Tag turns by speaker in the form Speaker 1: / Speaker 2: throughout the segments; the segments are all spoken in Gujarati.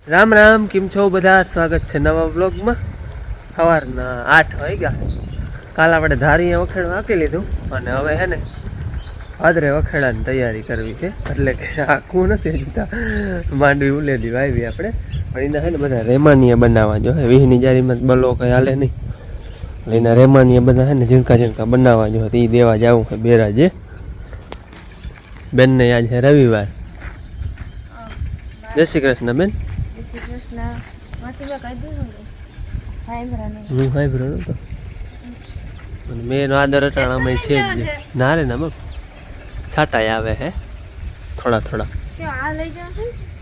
Speaker 1: રામ રામ, કેમ છો બધા? સ્વાગત છે નવા વ્લોગમાં. સવારના 8 વાગ્યા. કાલ આપણે ધારીએ વખેડ વાંકી લીધું અને હવે હે ને ભાદરે વખેડાની તૈયારી કરવી છે. એટલે કે આખું નથી જીતા, માંડવી ઉલેલી વાવી આપણે, પણ એના છે ને બધા રેમાનીએ બનાવવા જો. વીહની જારીમાં બલો કંઈ હાલે નહીં, એટલે એના રેમાનીએ બધા છે ને ઝીણકા ઝીણકા બનાવવા જો. એ દેવા જવું છે બેરાજે. બેનને આજ છે રવિવાર. જય શ્રી કૃષ્ણ બેન. હું હાઈબ્રો નતો મેં આદર અટાણામાં છે જ ના રે ના છાટાઈ આવે હે થોડા થોડા.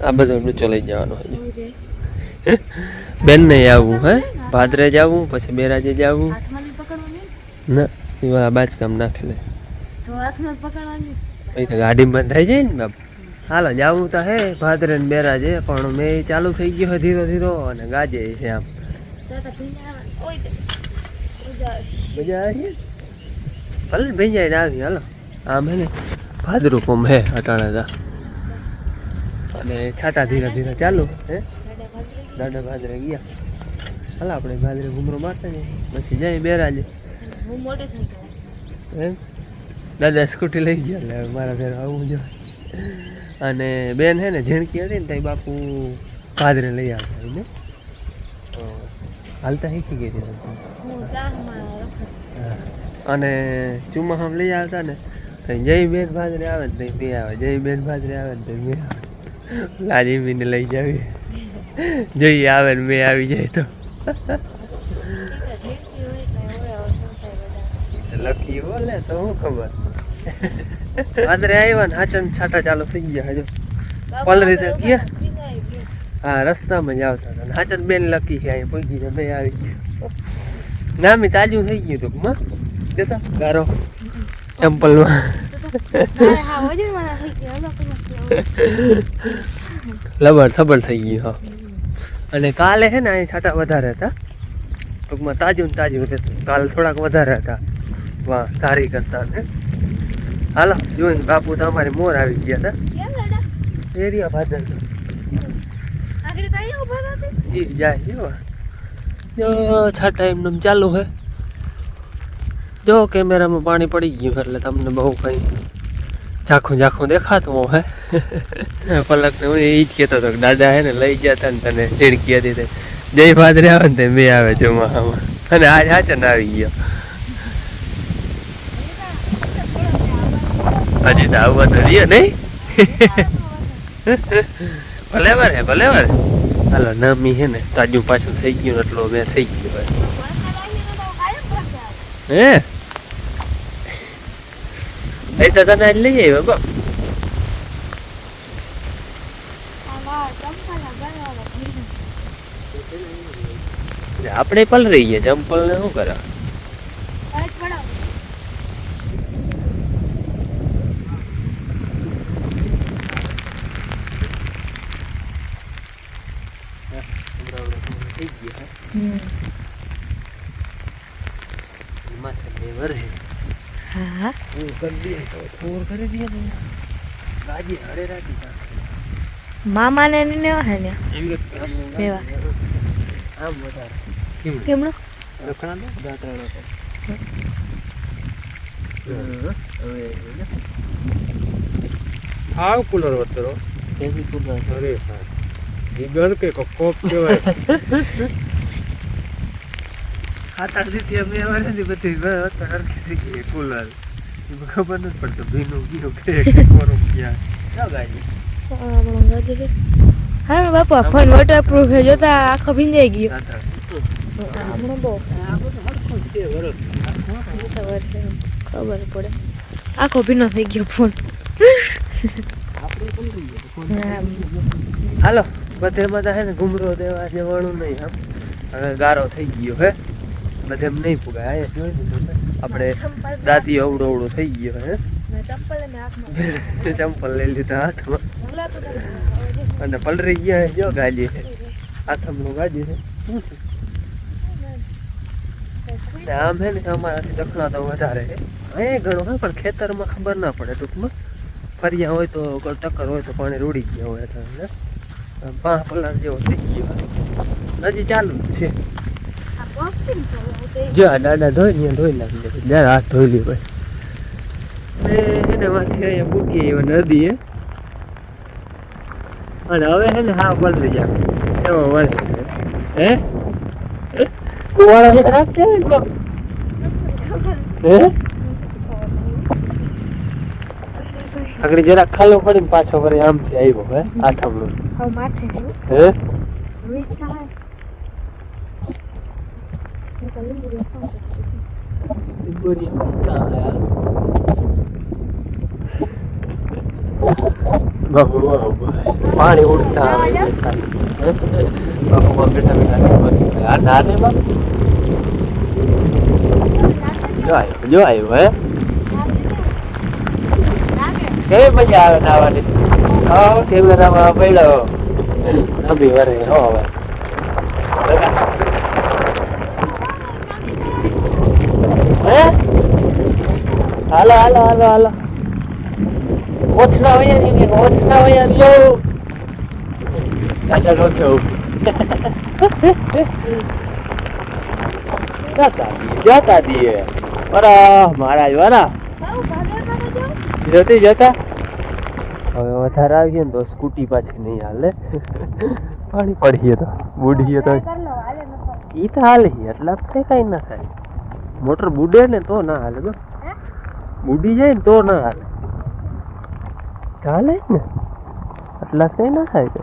Speaker 1: આ બધો ડૂચો લઈ જવાનો હજી. બેન ને આવવું હે, ભાદરે જવું, પછી બેરાજે જવું. ના એવા બાજકામ નાખી લે પછી તો ગાડી બંધ થઈ જાય ને બાપ. હાલો જવું તો હે ભાદરે ને બેરાજે, પણ મેં ચાલુ થઈ ગયો હે ધીરો ધીરો અને ગાજે છે આમ. મજા આવી ભલે ભેજાઈને આવી. હાલો આમ હે ને ભાદરું કોમ હે અટાણા અને છાટા ધીરે ધીરે ચાલુ હે. દાદા ભાદરે ગયા. હાલો આપણે ભાદરે ઘૂમરો મારતા જઈએ, પછી જઈએ બેરાજે. એમ દાદા સ્કૂટી લઈ ગયા એટલે મારા ઘરે આવું જો. અને બેન હે ને ઝીણકી હતી ને ત્યાં બાપુ ભાદરે લઈ આવતા ને હાલતા શીખી ગઈ હતી. અને ચુમ્મા લઈ આવતા ને તો જય બેન ભાદરે આવે ને ત્યાં બે આવે, જય બેન ભાદરે આવે ને ત્યાં બે આવે. લાજી મીને લઈ જાવી, જઈ આવે ને મેં આવી જાય તો લખી બોલે તો શું ખબર. ભાદરે આવ્યા ને હાચન છાટા ચાલુ થઈ ગયા. હજુ પલરી તો ગયા. હા રસ્તામાં જ આવતા હતા. હાચન બેન લકી છે અહીં પહોંચી જાય, બે આવી ગયો. નામી તાજું થઈ ગયું ટૂંકમાં. જતો ગારો ચંપલમાં લબર થબર થઈ ગયું. હા અને કાલે છે ને અહીં છાટા વધારે હતા ટૂંકમાં, તાજું ને તાજું રહેતું. કાલે થોડાક વધારે હતા વાહ ધારી કરતા ને. હાલો જોઈ બાપુ તો અમારે મોર આવી ગયા હતા. એરિયા ભાદર જાય જો છાટા એમને ચાલુ હે. જો કેમેરામાં પાણી પડી ગયું એટલે તમને બહુ કઈ ઝાખું ઝાખું દેખાતું હે. પલક ને હું એ જ કહેતો હતો કે દાદા હે ને લઈ ગયા હતા ને તને ઝીણકી હતી જય ભાદરે આવે ને મેં આવે છે ઉમામાં. અને આજ હાચન આવી ગયો. હજી તો આવવા તો રહ્યો નહીં. ભલે વારે ભલે વારે. હાલો નામી હે ને તાજું પાછું થઈ ગયું એટલો મેં થઈ ગયું હે. એ તો તને આજ લઈ આવ્યો બાપ. આપણે પલરી ગયા ચંપલ ને શું કરે.
Speaker 2: મામા ને
Speaker 1: હાવ કુલર વતરો એની કુલર. અરે એ ગર કે કોપ કહેવાય. ખાતા દીધી અમે અમારે બધી હરખી થઈ ગઈ કુલર. ખબર નથી પડતો ભીનું ગયું કે કોરું ક્યાં ગાડી.
Speaker 2: હા બાપા ફોન વોટરપ્રૂફ છે, જોતા આખો ભીંજાઈ ગયો. ખબર પડે આખો ભીનો થઈ ગયો ફોન.
Speaker 1: હાલો બધે બધા હે ને ઘૂમરો દેવા જવાનું નહીં. આમ હવે ગારો થઈ ગયો હે, બધે એમ નહીં પુગાય. આપણે દાંતી અવડો અવડો થઈ ગયો હે. ચંપલ લઈ લીધા હાથમાં અને પલરી ગયા. જો ગાજી છે હાથમનું ગાજી છે. આમ હે ને અમારાથી દખણા તો વધારે છે અહીં ઘણું હોય, પણ ખેતરમાં ખબર ના પડે. ટૂંકમાં ફર્યા હોય તો ટક્કર હોય તો પાણી રૂડી ગયા હોય એટલે પાંચ પલાર જેવો થઈ ગયો હજી ચાલુ જ છે જો આ દાડા ધોઈ નાખી ત્યારે હાથ ધોઈ લ્યો ભાઈ એને માંથી અહીંયા મૂકી એવા નદી અને હવે છે ને હા બદલી જાય એમાં વળે હે કુવાળા રાખે હે આગળ જરા ખાલો પડીને પાછો વળી આમથી આવ્યો હે આઠમણું હે પાણી ઉડતા આવે આ નાને જો આવ્યો હે કેવી મજા આવે નાવાની હા કેમેરામાં પડ્યો નબી વરે હો હવે હાલો હાલો હાલો હાલો ઓછના વયા લ્યો ચાચા રોજો જતા દીએ બરા મહારાજ વારા જતા હવે વધારે આવીએ ને તો સ્કૂટી પાછી નહીં હાલે પાણી પડીએ તો બુડીએ તો ઈ તો હાલે એટલા કઈ ના થાય મોટર બુડે ને તો ના હાલે તો બુડી જાય ને તો ના હાલે ચાલે ને એટલા કઈ ના થાય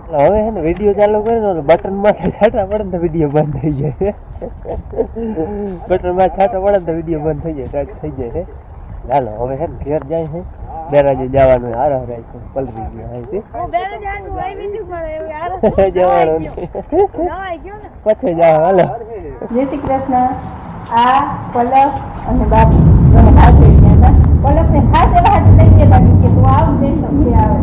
Speaker 1: હવે હે ને વિડીયો ચાલુ કર્યો બટન માં છાંટા પડે ને તો વિડીયો બંધ થઈ જાય બટન માં છાંટા પડે ને તો વિડીયો બંધ થઈ જાય થઈ જાય ચાલો હવે હે ને ઘેર જાય છે બેરાજે જવાનું હારો રહે છે પલરી ગયો જવાનું પછી જાવ હાલો
Speaker 2: જય શ્રી કૃષ્ણ આ પલક અને બાપુ હાથે ગયા પલક ને હાથે હાથ લઈ ગયા કે તું આવ ને તમે આવે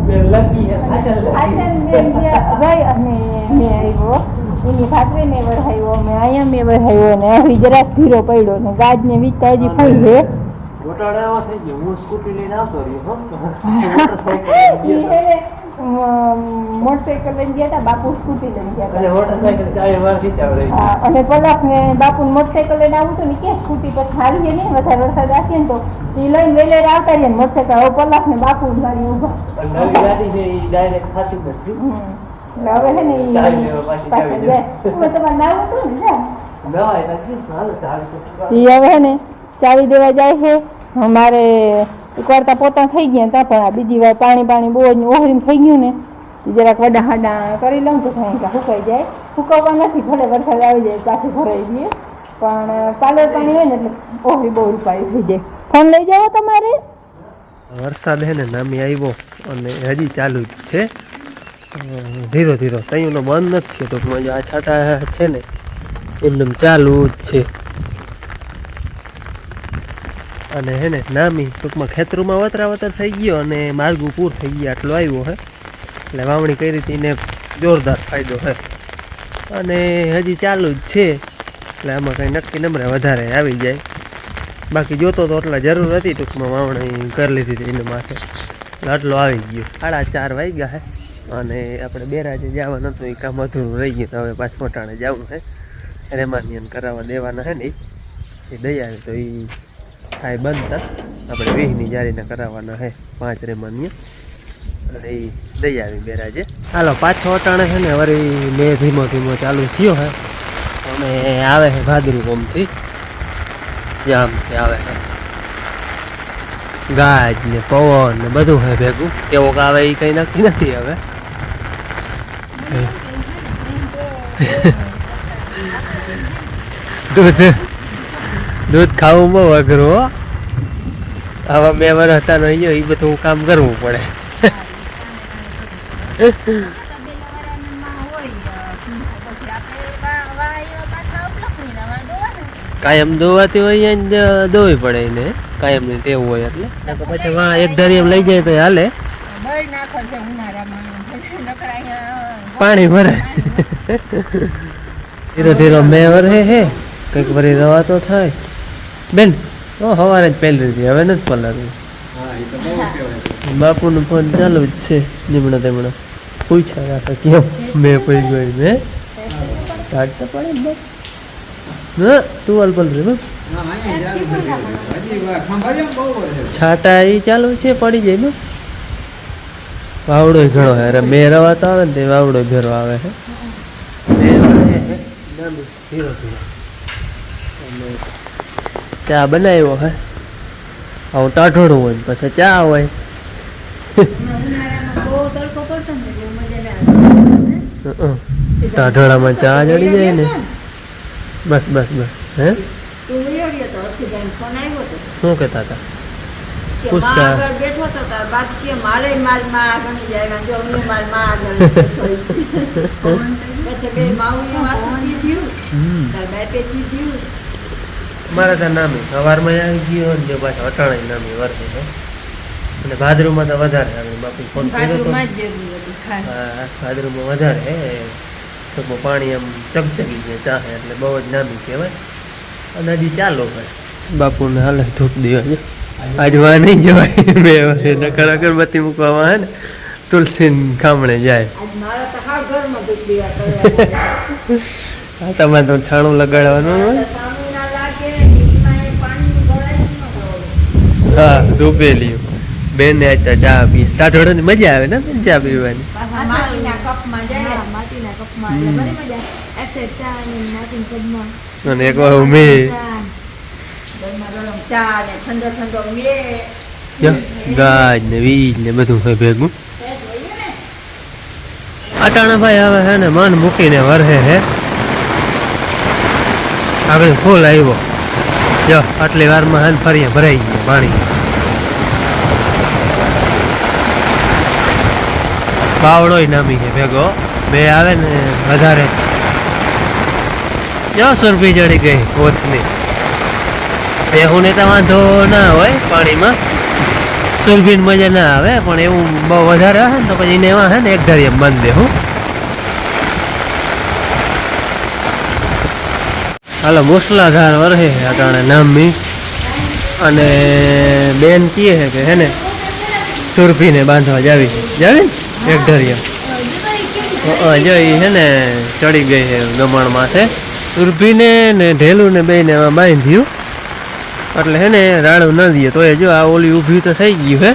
Speaker 2: ભાઈ અને મેં આવ્યો એની ભાખરી ને વઢાયો મેં અહીંયા મેં વઢાયો ને અહીં જરાક ધીરો પડ્યો ને ગાજ ને વીજતા હજી ફૂલ છે મોટરસાઇકલ લઈને ગયા હતા બાપુ સ્કૂટી લઈને ગયા અને પલક ને બાપુ મોટરસાઇકલ લઈને આવું તો ને કે સ્કૂટી પછી હારીએ ને વધારે વરસાદ રાખીએ ને તો એ લઈને વહેલે આવતા રહીએ મોટરસાઇકલ હવે પલક ને બાપુ મારી ઉભા હવે હે ને તમારે નાવું હતું ને હવે હે ને ચાવી દેવા જાય છે અમારે એકવાર તો પોતા થઈ ગયા હતા પણ આ બીજી વાર પાણી બહુ જ ઓહરીમ થઈ ગયું ને જરાક વડા હાડા કરી લઉં તો સુકાઈ જાય સુકવવા નથી ભલે વરસાદ આવી જાય પાછી ભરાઈ દઈએ પણ પાલર પાણી હોય ને એટલે ઓહરી બહુ રૂપાઈ થઈ જાય ફોન લઈ જાઓ તમારે
Speaker 1: વરસાદ હે ને નામી આવ્યો અને હજી ચાલુ જ છે ધીરો ધીરો તૈયારનો બંધ નથી થયો તો આ છાંટા છે ને એમને ચાલુ જ છે અને હે ને નામી ટૂંકમાં ખેતરોમાં વતરા થઈ ગયો અને માર્ગું પૂર થઈ ગયા આટલો આવ્યો હે એટલે વાવણી કરી હતી ને જોરદાર ફાયદો હે અને હજી ચાલુ જ છે એટલે આમાં કંઈ નક્કી નંબરે વધારે આવી જાય બાકી જોતો તો એટલા જરૂર હતી ટૂંકમાં વાવણી કરી લીધી હતી એને માથે એટલે આટલો આવી ગયો 4:30 વાગ્યા હે અને આપણે બેરાજે જવાનું હતું એ કામ અધૂરું રહી ગયું તો હવે પાછું મોટાણે જવું હે રેમાનિયન કરાવવા દેવાના હે ને એ દઈ આવે તો એ થાય બનતા આપણે 20ની જારીને કરાવવાના હે 5 રેમાનિયન અને એ દઈ આવી બેરાજે હાલો પાછો અટાણે છે ને વળી મેં ધીમો ધીમો ચાલુ થયો હે અને આવે છે ભાદરું ગમથી જામથી આવે છે ગાજ ને પવન ને બધું હે ભેગું કેવોક આવે એ કંઈ નક્કી નથી હવે દૂધ ખાવું બહુ અઘરું આવા 2 વર્ષ હતા નહીં એ બધું કામ કરવું પડે કાયમ દોવાતી હોય દોવી પડે એને કાયમ ની ટેવ હોય એટલે પછી વાં એક ધારી એમ લઈ જાય તો હાલે પાણી ભરે ધીરો ધીરો મેં વરે હે કંઈક વરી રવા તો થાય બેન તો સવારે જ પહેલી હતી હવે નથી પલારવું બાપુનો ફોન ચાલુ જ છે લીમડા તેમણા પૂછ્યા રાખે કેમ મેં પડી ગઈ મેં કાઢતા પડે બસ ના તું અલપલ રે બસ છાટા એ ચાલુ છે પડી જાય બસ વાવડો ઘણો હે અરે મેં રવાતો આવે ને તે વાવડો ભેરો આવે છે ચા બનાવ્યો હે આવું ટાઢોળું હોય ને પછી ચા હોય ટાઢોળામાં ચા જડી જાય ને બસ બસ બસ હે શું કહેતા હતા પૂછતા મારા ત્યાં નામી સવારમાં આવી ગયો ને પાછા અટાણે નામી વર્તે છે અને ભાદરુમાં તો વધારે આવે બાપુ ફોન કર્યો તો હા ભાદરુમાં વધારે ટૂંકમાં પાણી આમ ચકચકી છે ચાહે એટલે બહુ જ નામી કહેવાય અને હજી ચાલો હોય બાપુને હાલે ધૂપ દેવા છે આજ વા નહીં જવાય બે નકર અગરબત્તી મૂકવામાં હે ને તુલસી ખામણે જાય તમારે તો છાણું લગાડવાનું હોય હા ધૂપેલી બેન ને આજ ચા પી ટાઢોળો ની મજા આવે ને ચા પીવાની અને એક વાર મેં ગાજ ને વીજ ને બધું હોય ભેગું અટાણા ભાઈ હવે હે ને મન મૂકીને વરહે હે આગળ ફૂલ આવ્યો જો આટલી વારમાં હે ને ફરીએ ભરાઈ ગયું પાણી બાવડો નામી છે ભેગો બે આવે ને વધારે જો સુરભી ચડી ગઈ કોથની બેહુને તો વાંધો ના હોય પાણીમાં સુરભીને મજા ના આવે પણ એવું બહુ વધારે આવે ને તો પછી એને એમાં હે ને એક ધારી એમ બંધ દેવું હાલો મુસલાધાર વરહે અટાણે નામી અને બેન કહે છે કે હે ને સુરભીને બાંધવા જાવી ને એક ધારિયા જો એ હે ને ચડી ગઈ છે ગમણ માથે સુરભીને ને ઢેલું ને બેને એમાં બાંધ્યું એટલે હે ને રાડું ન દઈએ તો એ જો આ ઓલી ઊભી તો થઈ ગયું હે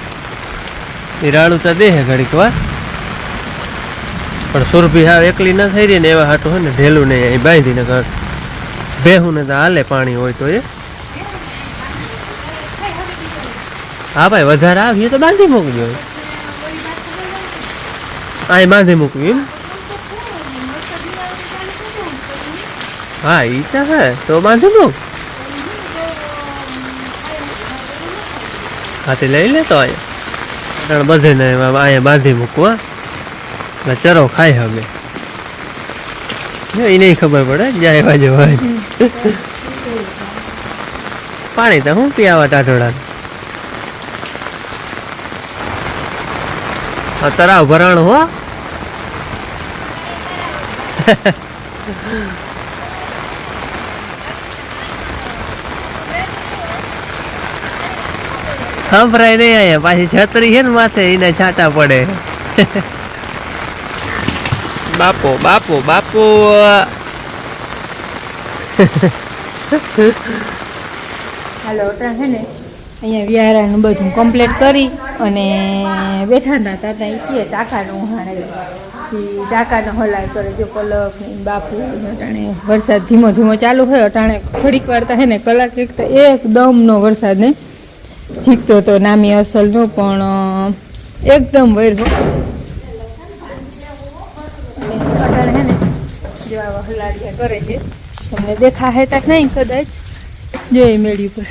Speaker 1: એ રાડું તો દે ઘડીક વાર પણ સુરભી હા એકલી ન થઈ રહી ને એવા હાટું હે ને ઢેલું ને અહીં બાંધીને ઘર બેહું ને તો હાલે પાણી હોય તો એ હા ભાઈ વધારે આવીએ તો બાંધી મૂકજો અહીં બાંધી મૂકવી એમ હા એ તો હે તો બાંધી મૂક હાથી લઈ લેતો અહીંયા બધે અહીંયા બાંધી મૂકવા ચરો ખાય હવે એ નહીં ખબર પડે જાય બાજુ હોય પાણી તો હું પીવા ટાઢોળા તરાવ ભરાણ હો સંભળાય નહીં અહીંયા પાછી છત્રી છે ને માથે એને છાંટા પડે બાપો બાપો બાપો
Speaker 2: હાલો અટાણ છે ને અહીંયા વિહારાનું બધું કમ્પ્લીટ કરી અને બેઠા હતા તાતા એ કહે ટાંકાનું ઉહાણ ટાંકાનો હલાય કરે જો કલક ને બાપુ અટાણે વરસાદ ધીમો ધીમો ચાલુ હોય અટાણે થોડીક વાર તો હે ને કલાક એકદમનો વરસાદ ને જીકતો તો નામી અસલનો પણ એકદમ વૈરવો અટાણે હે ને જો આવા હલાડિયા કરે છે તમને દેખા હે તક નહીં કદાચ જોઈ મેળી પર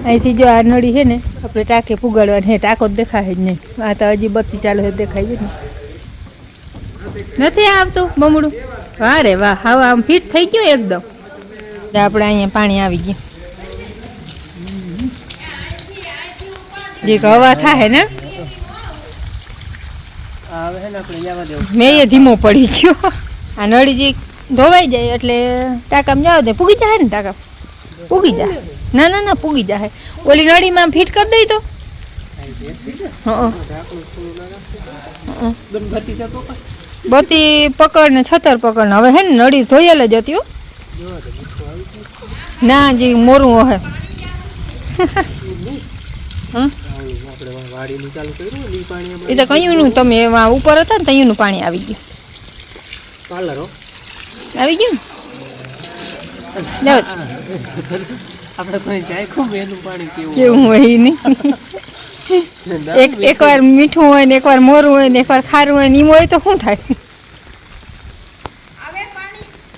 Speaker 2: અહીંથી જો આ નળી છે ને આપણે ટાંકે પુગાડવાની હે ટાંકો જ દેખાય જ નહીં આ તો હજી બત્તી ચાલુ છે દેખાય જ નહીં નથી આવતું બમડું વાહ રે વાહ હવે આમ ફિટ થઈ ગયું એકદમ આપણે અહીંયા પાણી આવી ગયું જે હવા થાય ને મેં એ ધીમો પડી ગયો આ નળી જે ધોવાઈ જાય એટલે ટાંકામાં જાવ દે પૂગી જાય ને ટાંકા પૂગી જા. ના ના ના પૂગી જાય. ઓલી નળીમાં ફિટ કરી દઈ તો. બત્તી પકડ ને છતર પકડ ને હવે હે ને નળી ધોયેલ જ હતી હો. ના જી મોરું હે. એ તો કયું નું તમે એમાં ઉપર હતા ને તયું નું પાણી આવી ગયું. આવી ગયું ને
Speaker 1: આપણે કોઈ જાય ખૂબ એનું પાણી
Speaker 2: કેવું હોય એ નહીં. એકવાર મીઠું હોય ને એકવાર મોરું હોય ને એકવાર ખારું હોય ને એમ હોય તો શું થાય?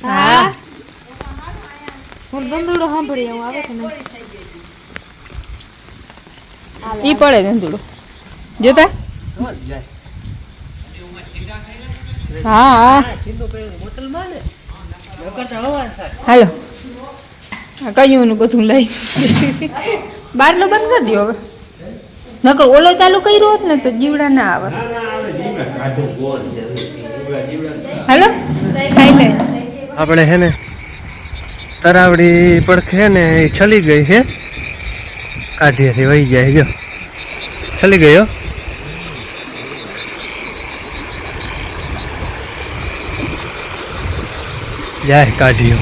Speaker 2: હા ઈ પડે ધંધુડો જોતા. હા હા હાલો કયું નું બધું લઈ બારલો બંધ કરી દો હવે. નકર ઓલો ચાલુ કર્યો હોત ને તો જીવડા ના આવે. હાલો ખાઈ લે.
Speaker 1: આપણે હે ને તરાવડી પડખે હે ને એ છલી ગઈ છે કાઢીએથી વહી જાય જો છલી ગયો જાય કાઢ્યો.